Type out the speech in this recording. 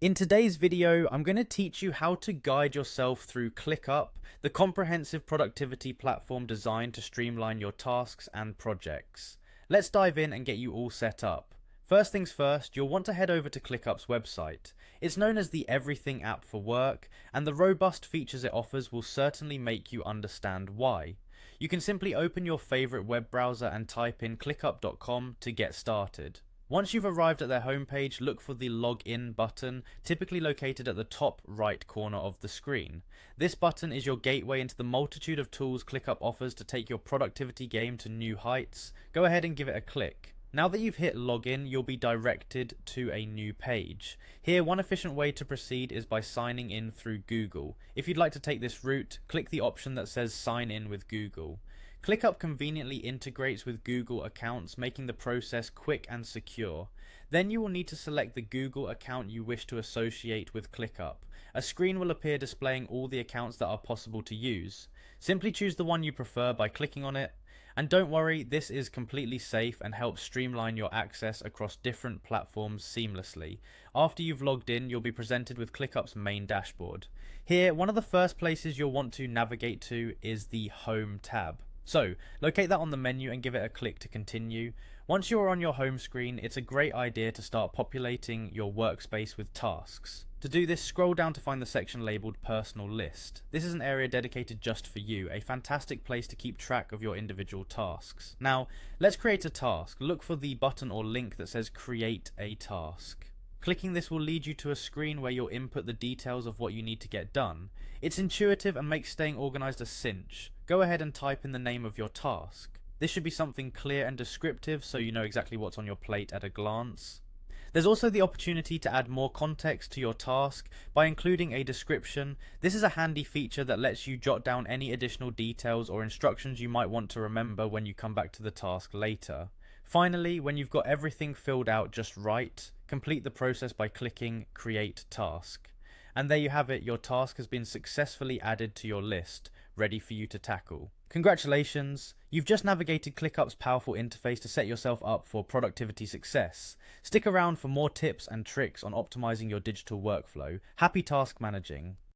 In today's video, I'm going to teach you how to guide yourself through Clickup, the comprehensive productivity platform designed to streamline your tasks and projects. Let's dive in and get you all set up. First things first, you'll want to head over to Clickup's website. It's known as the Everything app for work, and the robust features it offers will certainly make you understand why. You can simply open your favorite web browser and type in clickup.com to get started. Once you've arrived at their homepage, look for the Login button, typically located at the top right corner of the screen. This button is your gateway into the multitude of tools ClickUp offers to take your productivity game to new heights. Go ahead and give it a click. Now that you've hit Login, you'll be directed to a new page. Here, one efficient way to proceed is by signing in through Google. If you'd like to take this route, click the option that says Sign in with Google. ClickUp conveniently integrates with Google accounts, making the process quick and secure. Then you will need to select the Google account you wish to associate with ClickUp. A screen will appear displaying all the accounts that are possible to use. Simply choose the one you prefer by clicking on it. And don't worry, this is completely safe and helps streamline your access across different platforms seamlessly. After you've logged in, you'll be presented with ClickUp's main dashboard. Here, one of the first places you'll want to navigate to is the Home tab. So, locate that on the menu and give it a click to continue. Once you're on your home screen, it's a great idea to start populating your workspace with tasks. To do this, scroll down to find the section labelled Personal List. This is an area dedicated just for you, a fantastic place to keep track of your individual tasks. Now, let's create a task. Look for the button or link that says Create a Task. Clicking this will lead you to a screen where you'll input the details of what you need to get done. It's intuitive and makes staying organised a cinch. Go ahead and type in the name of your task. This should be something clear and descriptive so you know exactly what's on your plate at a glance. There's also the opportunity to add more context to your task by including a description. This is a handy feature that lets you jot down any additional details or instructions you might want to remember when you come back to the task later. Finally, when you've got everything filled out just right, complete the process by clicking Create Task. And there you have it, your task has been successfully added to your list, ready for you to tackle. Congratulations! You've just navigated ClickUp's powerful interface to set yourself up for productivity success. Stick around for more tips and tricks on optimizing your digital workflow. Happy task managing!